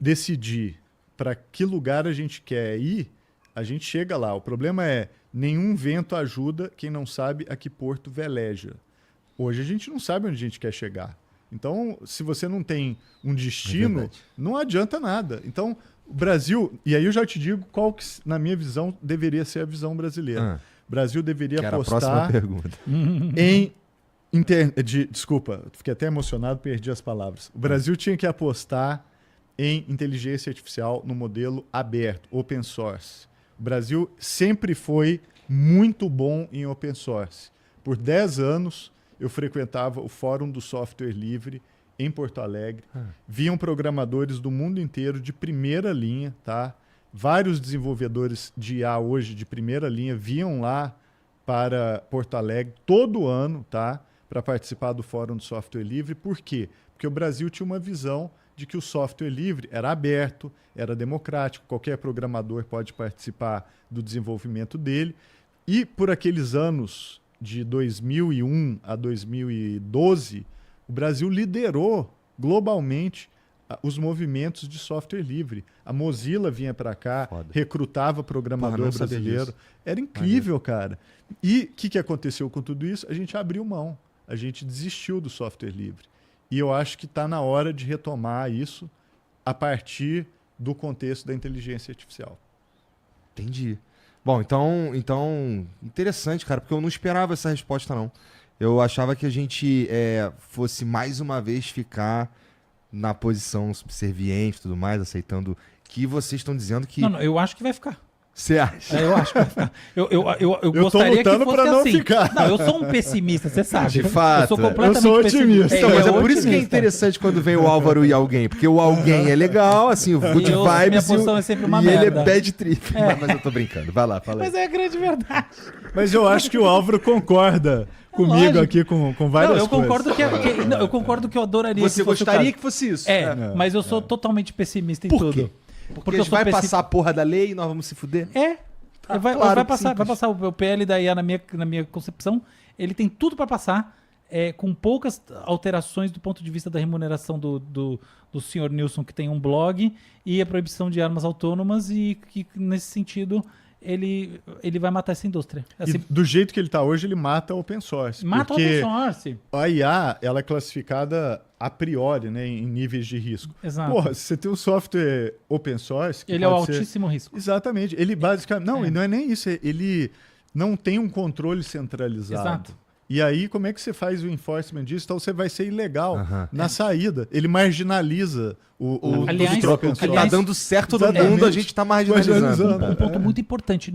decidir para que lugar a gente quer ir, a gente chega lá. O problema é, nenhum vento ajuda quem não sabe a que porto veleja. Hoje a gente não sabe onde a gente quer chegar. Então, se você não tem um destino, não adianta nada. Então, o Brasil... E aí eu já te digo qual que, na minha visão, deveria ser a visão brasileira. O Brasil deveria apostar em... Desculpa, fiquei até emocionado, perdi as palavras. O Brasil tinha que apostar em inteligência artificial no modelo aberto, open source. O Brasil sempre foi muito bom em open source. Por 10 anos, eu frequentava o Fórum do Software Livre em Porto Alegre. Vinham programadores do mundo inteiro de primeira linha, tá? Vários desenvolvedores de IA hoje de primeira linha vinham lá para Porto Alegre todo ano, tá? Para participar do Fórum do Software Livre. Por quê? Porque o Brasil tinha uma visão de que o software livre era aberto, era democrático, qualquer programador pode participar do desenvolvimento dele. E por aqueles anos de 2001 a 2012, o Brasil liderou globalmente os movimentos de software livre. A Mozilla vinha para cá, recrutava programador brasileiro. Era incrível, cara. E o que aconteceu com tudo isso? A gente abriu mão. A gente desistiu do software livre. E eu acho que está na hora de retomar isso a partir do contexto da inteligência artificial. Entendi. Bom, então interessante, cara, porque eu não esperava essa resposta, não. Eu achava que a gente fosse mais uma vez ficar na posição subserviente e tudo mais, aceitando que vocês estão dizendo que... Não, eu acho que vai ficar. Você acha? Eu acho que vai ficar. Eu gostaria que fosse não assim. Ficar. Não, eu sou um pessimista, você sabe. De fato. Eu sou completamente eu sou otimista. Então, mas é por isso que é interessante quando vem o Álvaro e alguém. Porque o alguém é legal, assim, o good vibes. Minha posição é sempre uma e merda. ele é bad trip. Mas eu tô brincando. Vai lá, fala aí. Mas é a grande verdade. Mas eu acho que o Álvaro concorda comigo aqui com várias coisas. Eu concordo que eu adoraria Você gostaria que fosse isso. Mas eu sou totalmente pessimista em Por tudo. quê? Porque a gente vai passar a porra da lei e nós vamos se fuder? Vai passar o PL da IA na minha concepção. Ele tem tudo para passar, com poucas alterações do ponto de vista da remuneração do senhor Nilson, que tem um blog, e a proibição de armas autônomas, e que nesse sentido ele vai matar essa indústria. Assim, e do jeito que ele está hoje, ele mata o open source. Mata o open source. A IA ela é classificada a priori, né, em níveis de risco. Exato. Porra, se você tem um software open source... Ele é o altíssimo risco. Exatamente. Ele basicamente... Não, e não é nem isso. Ele não tem um controle centralizado. Exato. E aí, como é que você faz o enforcement disso? Então, você vai ser ilegal na saída. Ele marginaliza o aliás, open source. Tá dando certo no mundo, a gente tá marginalizando. Um ponto muito importante.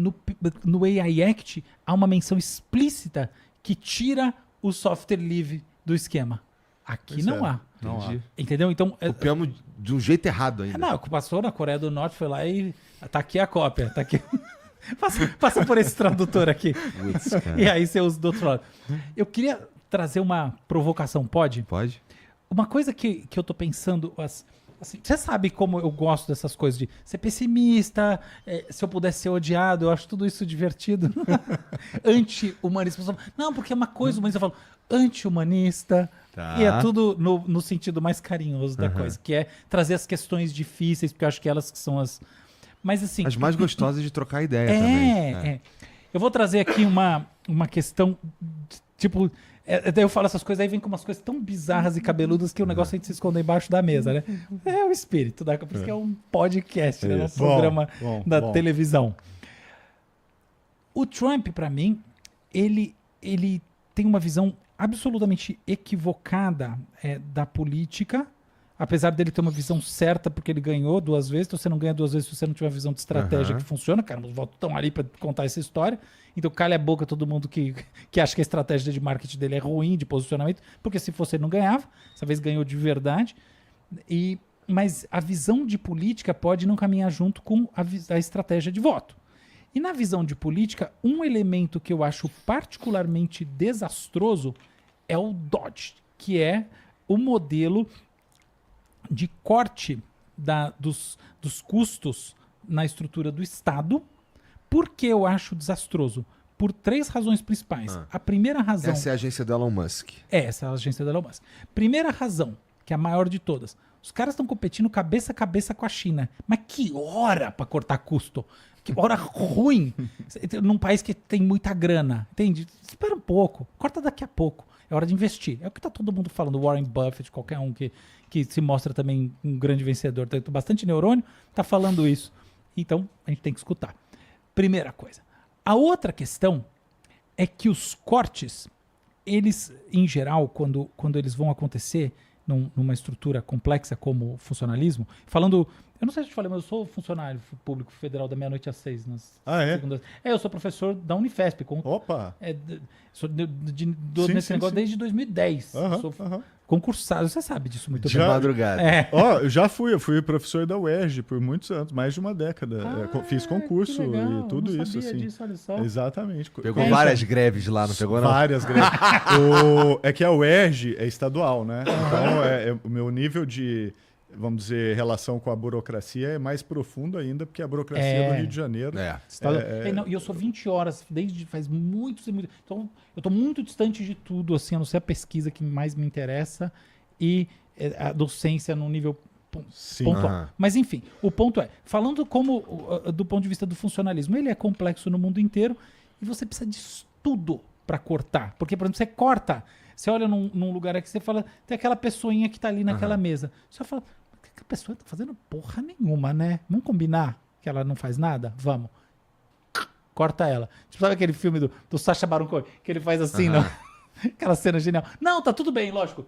No AI Act, há uma menção explícita que tira o software livre do esquema. Aqui não há. Entendeu? Então, copiamos de um jeito errado ainda. Não, passou na Coreia do Norte, foi lá e... Tá aqui a cópia. Tá aqui... Passa por esse tradutor aqui. E aí você usa do outro lado. Eu queria trazer uma provocação, pode? Pode. Uma coisa que eu tô pensando... Assim, você sabe como eu gosto dessas coisas de ser pessimista, se eu pudesse ser odiado, eu acho tudo isso divertido. Anti-humanista. Não, porque é uma coisa humanista. Eu falo anti-humanista. Tá. E é tudo no sentido mais carinhoso da coisa, que é trazer as questões difíceis, porque eu acho que elas que são as... Mas, assim, as mais gostosas de trocar ideia também. Eu vou trazer aqui uma questão, tipo... daí eu falo essas coisas, aí vem com umas coisas tão bizarras e cabeludas que o negócio a gente se esconde embaixo da mesa, né? É o espírito, né? Por isso que é um podcast, né? Um programa da televisão. O Trump, para mim, ele tem uma visão absolutamente equivocada da política, apesar dele ter uma visão certa, porque ele ganhou 2 vezes, então você não ganha 2 vezes se você não tiver uma visão de estratégia que funciona. Cara, os votos estão ali para contar essa história. Então calha a boca todo mundo que acha que a estratégia de marketing dele é ruim, de posicionamento, porque se fosse ele não ganhava, essa vez ganhou de verdade. Mas a visão de política pode não caminhar junto com a estratégia de voto. E na visão de política, um elemento que eu acho particularmente desastroso é o Dodge, que é o modelo de corte dos custos na estrutura do Estado. Por que eu acho desastroso? Por 3 razões principais. A primeira razão... Essa é a agência do Elon Musk. Essa é a agência do Elon Musk. Primeira razão, que é a maior de todas. Os caras estão competindo cabeça a cabeça com a China. Mas que hora para cortar custo? Que hora ruim. Num país que tem muita grana. Entende? Espera um pouco. Corta daqui a pouco. É hora de investir. É o que tá todo mundo falando. Warren Buffett, qualquer um que se mostra também um grande vencedor. Tem bastante neurônio, tá falando isso. Então, a gente tem que escutar. Primeira coisa. A outra questão é que os cortes, eles, em geral, quando eles vão acontecer numa estrutura complexa como o funcionalismo, falando... Eu não sei se eu te falei, mas eu sou funcionário público federal da meia-noite às 6 nas segundas. Eu sou professor da Unifesp. Opa! Sou Sim, negócio desde 2010. Sou concursado, você sabe disso muito De bem. madrugada. Eu fui professor da UERJ por muitos anos, mais de uma década. Fiz concurso e tudo isso. Assim. Disso, olha só. Exatamente. Pegou várias greves lá, não pegou não? Várias greves. É que a UERJ é estadual, né? Então, o meu nível de, vamos dizer, relação com a burocracia é mais profundo ainda, porque a burocracia do Rio de Janeiro... E eu sou 20 horas, desde faz muitos e muitos... Então, eu estou muito distante de tudo, assim, a não ser a pesquisa que mais me interessa e a docência no nível pontual. Mas, enfim, o ponto é, falando do ponto de vista do funcionalismo, ele é complexo no mundo inteiro e você precisa de estudo para cortar. Porque, por exemplo, você corta, você olha num lugar aqui, você fala, tem aquela pessoinha que está ali naquela mesa. Você fala, a pessoa tá fazendo porra nenhuma, né? Vamos combinar que ela não faz nada? Vamos. Corta ela. Tipo, sabe aquele filme do Sacha Baron Cohen? Que ele faz assim, não? Aquela cena genial. Não, tá tudo bem, lógico.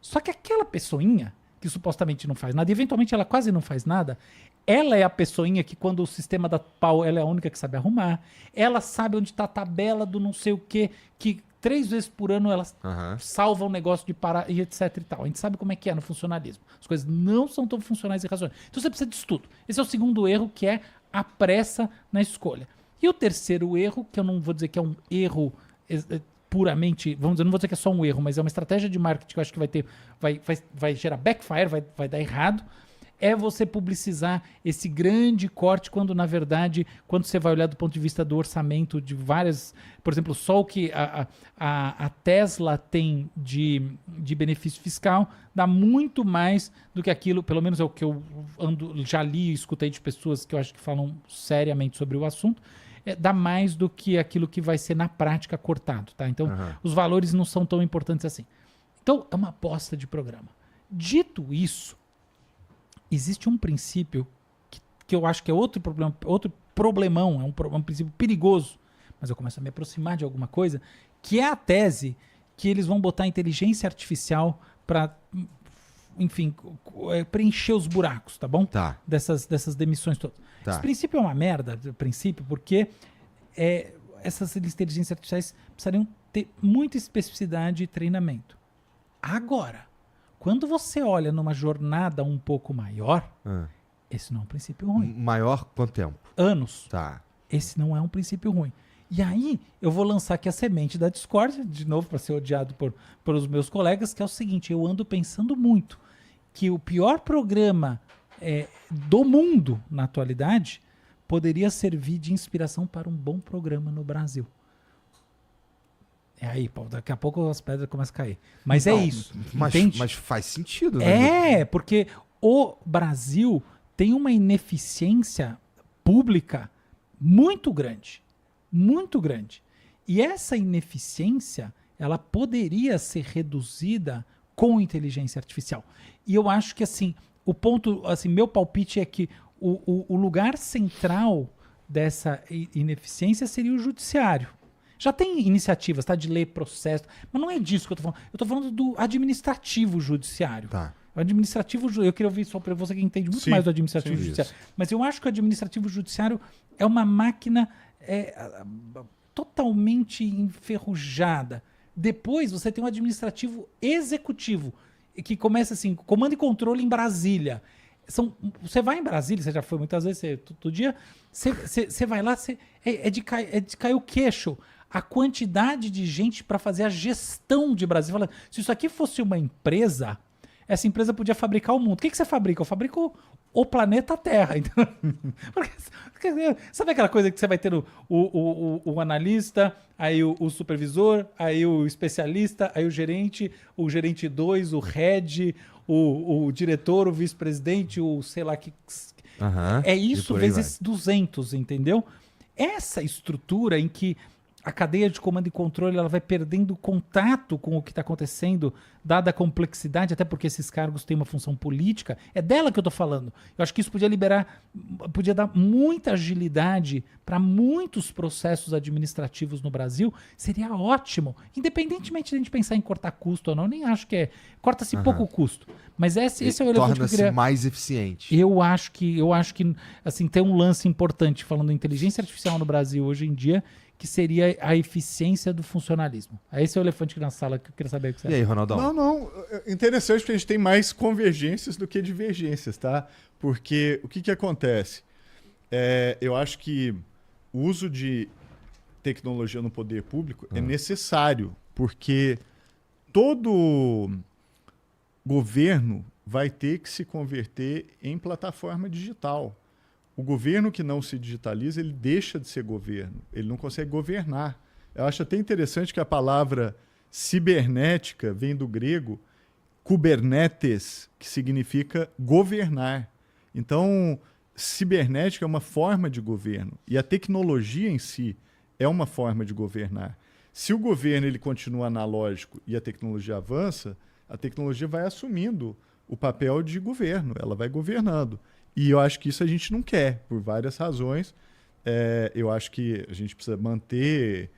Só que aquela pessoinha que supostamente não faz nada, e eventualmente ela quase não faz nada, ela é a pessoinha que quando o sistema dá pau, ela é a única que sabe arrumar. Ela sabe onde tá a tabela do não sei o quê, que 3 vezes por ano ela salva um negócio de parar e etc e tal. A gente sabe como é que é no funcionalismo. As coisas não são tão funcionais e racionais. Então você precisa de estudo. Esse é o segundo erro, que é a pressa na escolha. E o terceiro erro, que eu não vou dizer que é um erro puramente, vamos dizer, não vou dizer que é só um erro, mas é uma estratégia de marketing que eu acho que vai gerar backfire, vai dar errado, é você publicizar esse grande corte quando, na verdade, quando você vai olhar do ponto de vista do orçamento de várias... Por exemplo, só o que a Tesla tem de benefício fiscal dá muito mais do que aquilo, pelo menos é o que eu já li e escutei de pessoas que eu acho que falam seriamente sobre o assunto, dá mais do que aquilo que vai ser na prática cortado, tá? Então, os valores não são tão importantes assim. Então, é uma aposta de programa. Dito isso, existe um princípio que eu acho que é outro problemão, é um princípio perigoso, mas eu começo a me aproximar de alguma coisa, que é a tese que eles vão botar inteligência artificial para, enfim, preencher os buracos, tá bom? Tá. Dessas demissões todas. Tá. Esse princípio é uma merda, princípio, porque essas inteligências artificiais precisariam ter muita especificidade e treinamento. Agora, quando você olha numa jornada um pouco maior, esse não é um princípio ruim. Maior quanto tempo? Anos. Tá. Esse não é um princípio ruim. E aí, eu vou lançar aqui a semente da discórdia, de novo, para ser odiado pelos meus colegas, que é o seguinte, eu ando pensando muito que o pior programa do mundo, na atualidade, poderia servir de inspiração para um bom programa no Brasil. Aí, Paulo, daqui a pouco as pedras começam a cair. Mas não, é isso. Mas faz sentido, né? Porque o Brasil tem uma ineficiência pública muito grande. Muito grande. E essa ineficiência, ela poderia ser reduzida com inteligência artificial. E eu acho que, assim, o ponto, assim, meu palpite é que o lugar central dessa ineficiência seria o judiciário. Já tem iniciativas, tá, de ler processo, mas não é disso que eu tô falando. Eu tô falando do administrativo judiciário. Tá. O administrativo, eu queria ouvir só para você que entende muito mais do administrativo judiciário. Isso. Mas eu acho que o administrativo judiciário é uma máquina totalmente enferrujada. Depois você tem um administrativo executivo, que começa assim, comando e controle em Brasília. Você vai em Brasília, você já foi muitas vezes, todo dia, você vai lá, é de cair o queixo. A quantidade de gente para fazer a gestão de Brasília. Se isso aqui fosse uma empresa, essa empresa podia fabricar o mundo. O que você fabrica? Eu fabrico o planeta Terra. Então, sabe aquela coisa que você vai ter o analista, aí o supervisor, aí o especialista, aí o gerente 2, o head, o diretor, o vice-presidente, o sei lá que... Aham. É E isso por aí vezes 200, entendeu? Essa estrutura em que a cadeia de comando e controle ela vai perdendo contato com o que está acontecendo, dada a complexidade, até porque esses cargos têm uma função política, é dela que eu estou falando. Eu acho que isso podia dar muita agilidade para muitos processos administrativos no Brasil, seria ótimo. Independentemente de a gente pensar em cortar custo ou não, eu nem acho que é. Corta-se pouco custo. Mas esse é o elefante que eu Torna-se queria... mais eficiente. Eu acho que assim, tem um lance importante falando de inteligência artificial no Brasil hoje em dia, que seria a eficiência do funcionalismo. Esse é o elefante na sala que eu queria saber o que você E aí, Ronaldão? Não. Interessante porque a gente tem mais convergências do que divergências, tá? Porque o que acontece? Eu acho que o uso de tecnologia no poder público é necessário, porque todo governo vai ter que se converter em plataforma digital. O governo que não se digitaliza, ele deixa de ser governo. Ele não consegue governar. Eu acho até interessante que a palavra cibernética vem do grego kubernetes, que significa governar. Então, cibernética é uma forma de governo. E a tecnologia em si é uma forma de governar. Se o governo ele continua analógico e a tecnologia avança, a tecnologia vai assumindo o papel de governo. Ela vai governando. E eu acho que isso a gente não quer, por várias razões. Eu acho que a gente precisa manter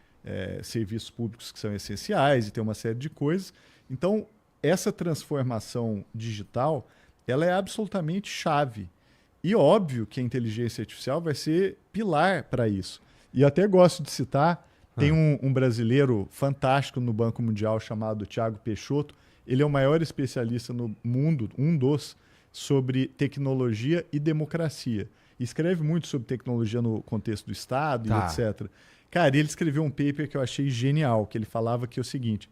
serviços públicos que são essenciais e ter uma série de coisas. Então, essa transformação digital, ela é absolutamente chave. E óbvio que a inteligência artificial vai ser pilar para isso. E eu até gosto de citar, tem um brasileiro fantástico no Banco Mundial chamado Thiago Peixoto. Ele é o maior especialista no mundo, sobre tecnologia e democracia. Escreve muito sobre tecnologia no contexto do Estado e etc. Cara, ele escreveu um paper que eu achei genial, que ele falava que é o seguinte,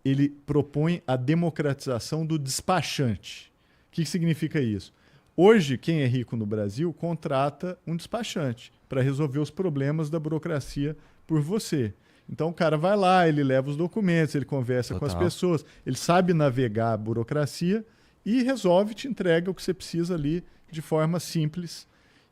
ele propõe a democratização do despachante. O que significa isso? Hoje, quem é rico no Brasil contrata um despachante para resolver os problemas da burocracia por você. Então o cara vai lá, ele leva os documentos, ele conversa com as pessoas, ele sabe navegar a burocracia e resolve, te entrega o que você precisa ali de forma simples.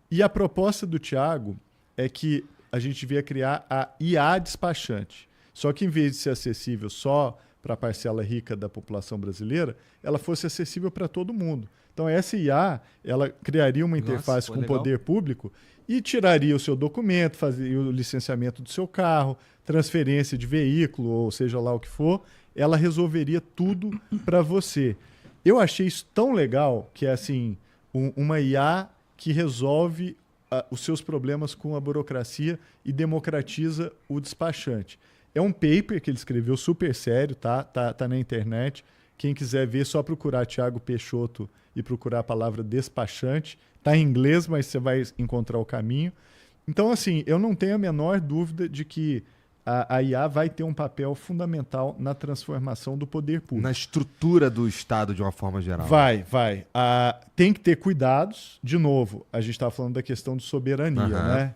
E a proposta do Thiago é que a gente devia criar a IA despachante. Só que em vez de ser acessível só para a parcela rica da população brasileira, ela fosse acessível para todo mundo. Então essa IA, ela criaria uma interface com o poder público e tiraria o seu documento, fazia o licenciamento do seu carro, transferência de veículo, ou seja lá o que for, ela resolveria tudo para você. Eu achei isso tão legal que é assim, uma IA que resolve os seus problemas com a burocracia e democratiza o despachante. É um paper que ele escreveu super sério, tá na internet. Quem quiser ver, é só procurar Thiago Peixoto e procurar a palavra despachante. Está em inglês, mas você vai encontrar o caminho. Então, assim, eu não tenho a menor dúvida de que a IA vai ter um papel fundamental na transformação do poder público. Na estrutura do Estado, de uma forma geral. Vai. Tem que ter cuidados. De novo, a gente estava falando da questão de soberania, né?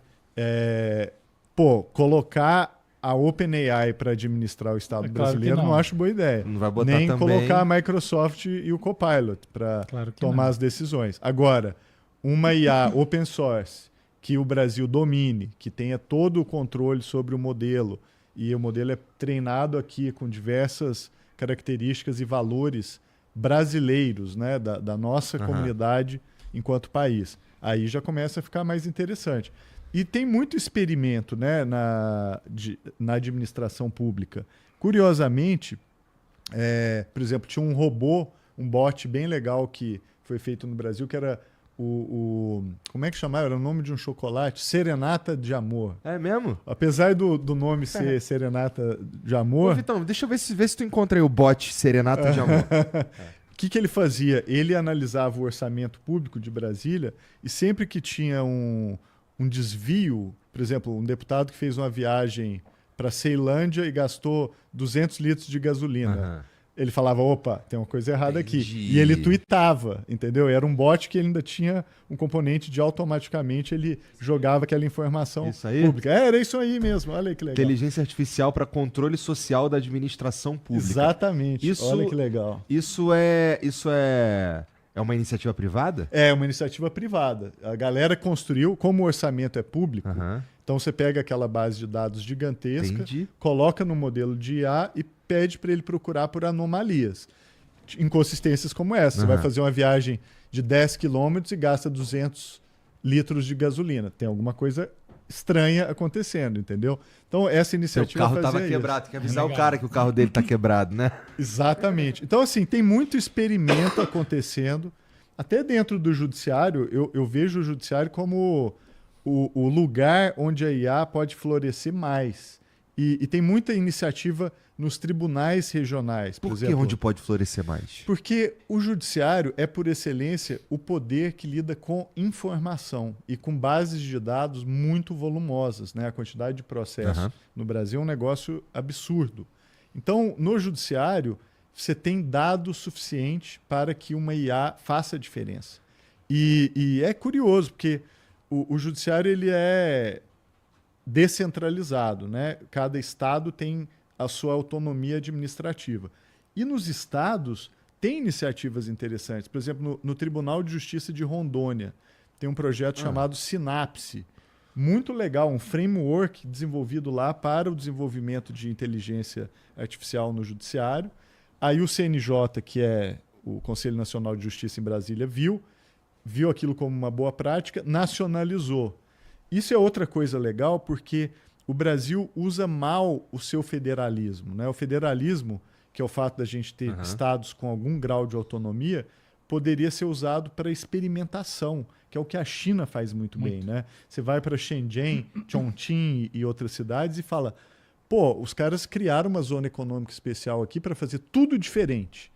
Colocar a OpenAI para administrar o Estado brasileiro não acho boa ideia. Não vai botar nem também... colocar a Microsoft e o Copilot para tomar as decisões. Agora, uma IA open source que o Brasil domine, que tenha todo o controle sobre o modelo, e o modelo é treinado aqui com diversas características e valores brasileiros, né, da nossa comunidade enquanto país. Aí já começa a ficar mais interessante. E tem muito experimento, né, na administração pública. Curiosamente, por exemplo, tinha um robô, um bot bem legal que foi feito no Brasil, que era como é que chamava? Era o nome de um chocolate? Serenata de Amor. É mesmo? Apesar do nome ser Serenata de Amor... Ô, Vitão, deixa eu ver se tu encontra aí o bot Serenata de Amor. O que ele fazia? Ele analisava o orçamento público de Brasília e sempre que tinha um desvio, por exemplo, um deputado que fez uma viagem para Ceilândia e gastou 200 litros de gasolina. ele falava, opa, tem uma coisa errada aqui. Entendi. E ele tweetava, entendeu? Era um bot que ele ainda tinha um componente de automaticamente ele jogava aquela informação Isso aí? pública. Era isso aí mesmo, olha aí que legal. Inteligência artificial para controle social da administração pública. Exatamente, Isso- olha que legal. Isso é uma iniciativa privada? É uma iniciativa privada. A galera construiu, como o orçamento é público, Aham. então você pega aquela base de dados gigantesca, Entendi. coloca no modelo de IA e pede para ele procurar por anomalias. Inconsistências como essa. Você vai Aham. fazer uma viagem de 10 quilômetros e gasta 200 litros de gasolina. Tem alguma coisa estranha acontecendo, entendeu? Então, essa Seu iniciativa carro fazia estava isso. quebrado, tem que avisar o Legal. cara que o carro dele tá quebrado, né? Exatamente. Então, assim, tem muito experimento acontecendo. Até dentro do judiciário, eu vejo o judiciário como o lugar onde a IA pode florescer mais. E tem muita iniciativa nos tribunais regionais, por Por que exemplo. onde pode florescer mais? Porque o judiciário é, por excelência, o poder que lida com informação e com bases de dados muito volumosas. Né? A quantidade de processos Aham. no Brasil é um negócio absurdo. Então, no judiciário, você tem dado suficiente para que uma IA faça a diferença. E é curioso, porque o judiciário ele é descentralizado. Né? Cada estado tem a sua autonomia administrativa. E nos estados tem iniciativas interessantes. Por exemplo, no Tribunal de Justiça de Rondônia tem um projeto chamado Sinapse. Muito legal, um framework desenvolvido lá para o desenvolvimento de inteligência artificial no judiciário. Aí o CNJ, que é o Conselho Nacional de Justiça em Brasília, viu aquilo como uma boa prática, nacionalizou. Isso é outra coisa legal, porque o Brasil usa mal o seu federalismo. Né? O federalismo, que é o fato da gente ter Aham. estados com algum grau de autonomia, poderia ser usado para experimentação, que é o que a China faz muito bem. Né? Você vai para Shenzhen, Chongqing e outras cidades e fala, pô, os caras criaram uma zona econômica especial aqui para fazer tudo diferente.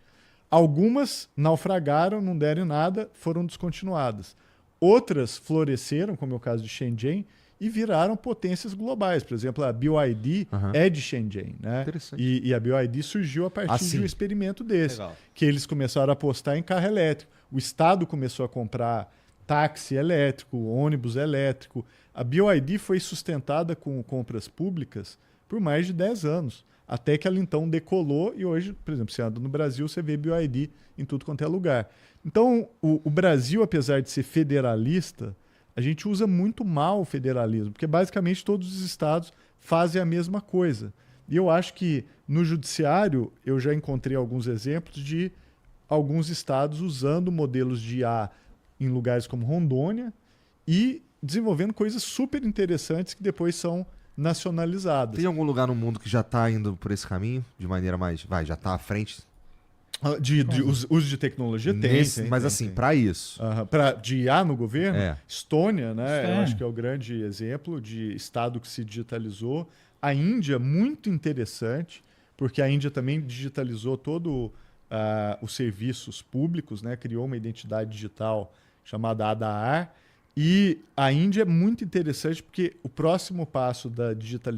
Algumas naufragaram, não deram nada, foram descontinuadas. Outras floresceram, como é o caso de Shenzhen, e viraram potências globais. Por exemplo, a BYD Aham. é de Shenzhen. Né? Interessante. E a BYD surgiu a partir Assim. de um experimento desse, Legal. que eles começaram a apostar em carro elétrico. O Estado começou a comprar táxi elétrico, ônibus elétrico. A BYD foi sustentada com compras públicas por mais de 10 anos, até que ela então decolou e hoje, por exemplo, você anda no Brasil, você vê BYD em tudo quanto é lugar. Então, o Brasil, apesar de ser federalista, a gente usa muito mal o federalismo, porque basicamente todos os estados fazem a mesma coisa. E eu acho que no judiciário eu já encontrei alguns exemplos de alguns estados usando modelos de IA em lugares como Rondônia e desenvolvendo coisas super interessantes que depois são nacionalizadas. Tem algum lugar no mundo que já está indo por esse caminho de maneira mais. Já está à frente? De uso de tecnologia tem, Mas tem, assim, tem. para isso. De IA no governo, É. Estônia, né? Eu É. acho que é o grande exemplo de estado que se digitalizou. A Índia, muito interessante, porque a Índia também digitalizou todo os serviços públicos, né? Criou uma identidade digital chamada Aadhaar. E a Índia é muito interessante porque o próximo passo da digitalização